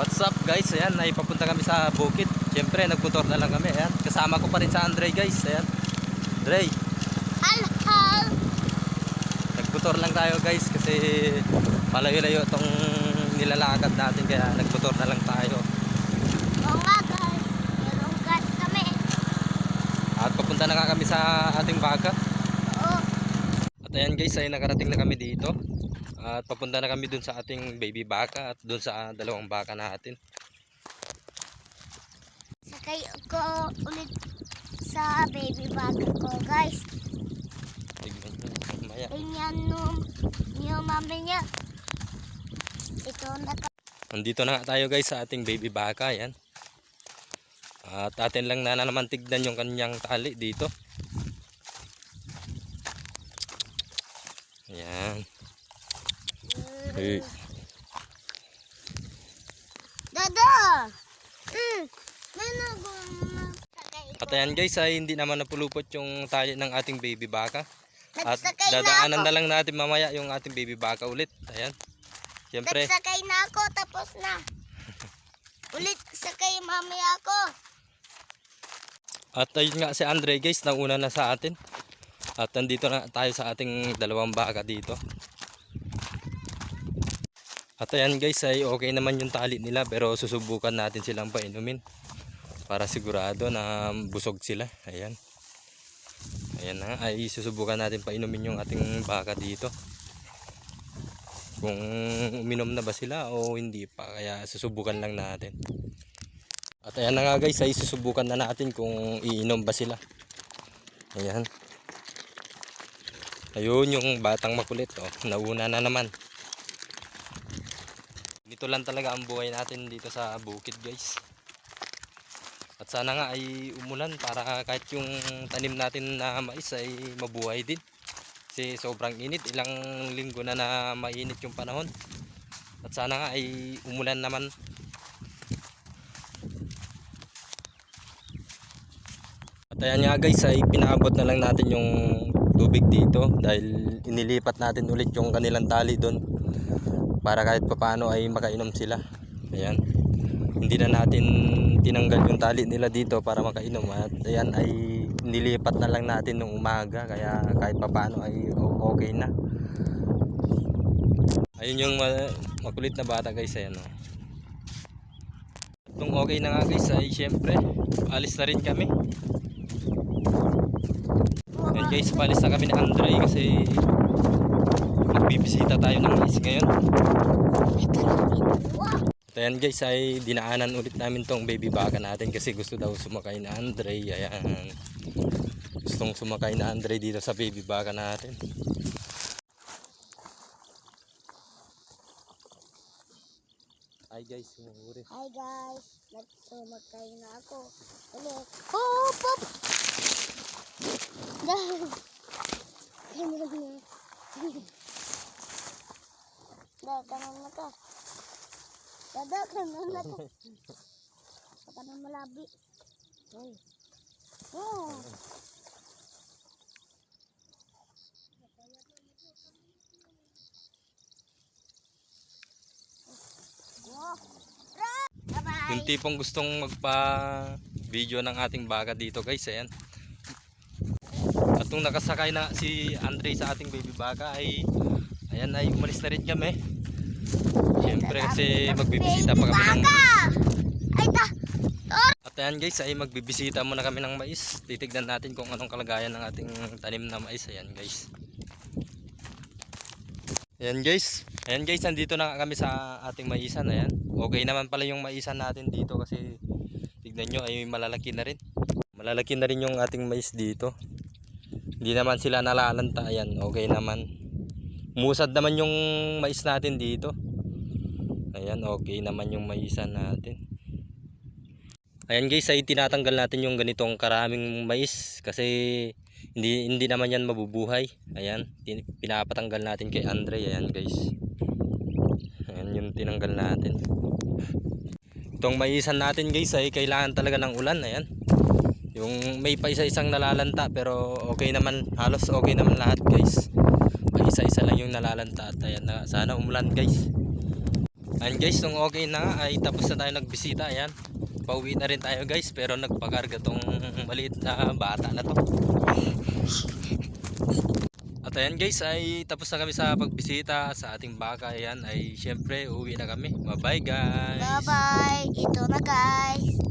What's up guys, ayan, naipapunta kami sa bukid. Siyempre, nagmotor na lang kami, ayan. Kasama ko pa rin sa Andre guys, ayan. Andre, Alhal. nagmotor lang tayo guys kasi malayo-layo itong nilalakad natin. Kaya nagmotor na lang tayo. Oo nga guys, merong gas kami. At papunta na nga kami sa ating baka. Oo. At ayan guys, ay nakarating na kami dito. At papunta na kami dun sa ating baby baka at dun sa dalawang baka natin. Sakay ko ulit sa baby bag ko guys. Tignan nyo, mamaya. Tingnan yung mami niya. Ito Nandito na nga tayo guys sa ating baby baka, ayan. At atin lang na naman tignan yung kanyang tali dito. Ayan. Hey. Dada! At ayan guys, ay hindi naman napulupot yung tali ng ating baby baka. At Nagsakay dadaanan na na lang natin mamaya yung ating baby baka ulit. Ayan. Siyempre, Nagsakay na ako, tapos na. Ulit sakay mamaya ako. at ayun nga si Andre guys, nauna na sa atin. At nandito na tayo sa ating dalawang baka dito. At ayan guys, ay okay naman yung tali nila, pero susubukan natin silang painumin para sigurado na busog sila. Ayan. Ayan na, ay susubukan natin painumin yung ating baka dito. Kung uminom na ba sila o hindi pa, kaya susubukan lang natin. At ayan na nga guys, ay susubukan na natin kung iinom ba sila. Ayan. Ayun yung batang makulit, oh, nauna na naman. Dito lang talaga ang buhay natin dito sa bukid guys. At sana nga ay umulan para kahit yung tanim natin na mais ay mabuhay din. Kasi sobrang init, ilang linggo na mainit yung panahon. At sana nga ay umulan naman. At ayan nga guys, ay pinaabot na lang natin yung tubig dito dahil inilipat natin ulit yung kanilang tali doon para kahit papaano ay makainom sila. Ayan. Hindi na natin tinanggal yung tali nila dito para makainom. At ayan ay nilipat na lang natin nung umaga. Kaya kahit papaano ay okay na. Ayun yung makulit na bata guys. Ayan, oh. Nung okay na nga guys ay syempre alis na rin kami. Ayan guys, palis na kami ni Andre kasi magbibisita tayo ng mais ngayon. At ayan guys, ay dinaanan ulit namin tong baby baka natin kasi gusto daw sumakay na Andre. Ayan, gustong sumakay na Andre dito sa baby baka natin. Hi guys, sinuri. Hi guys, nagsumakay na ako. Ulit. Hop, hop. Ganun na ka. Dada, ganun na ka. Saka na malabi. Oh. Yung tipong gustong magpa-video ng ating baka dito guys, ayan. At nung nakasakay na si Andre sa ating baby baka ay ayan, ay umalis na rin kami. Siyempre kasi magbibisita pa kami ng mais. At ayan guys, ay magbibisita muna kami ng mais. Titignan natin kung anong kalagayan ng ating tanim na mais. Ayan guys. Ayan guys. Ayan guys, nandito na kami sa ating maisan. Ayan. Okay naman pala yung maisan natin dito kasi tignan nyo ay malalaki na rin. Malalaki na rin yung ating mais dito. Hindi naman sila nalalanta. Ayan, okay naman. Musad naman yung mais natin dito. Ayan, okay naman yung maisan natin. Ayan guys, ay tinatanggal natin yung ganitong karaming mais kasi hindi naman yan mabubuhay. Ayan, pinapatanggal natin kay Andre. Ayan guys. Ayan yung tinanggal natin. Itong maisan natin guys ay kailangan talaga ng ulan. Ayan. Yung may pa isa-isang nalalanta pero okay naman, halos okay naman lahat guys. Pa isa-isa lang yung nalalanta at ayan na, sana umulan guys. And guys, nung okay na nga, ay tapos na tayo nagbisita. Ayan. Pauwi na rin tayo guys. Pero nagpakarga tong maliit na bata na to. At ayan guys, ay tapos na kami sa pagbisita sa ating baka. Ayan, ay syempre uwi na kami. Bye bye guys. Bye-bye. Ito na guys.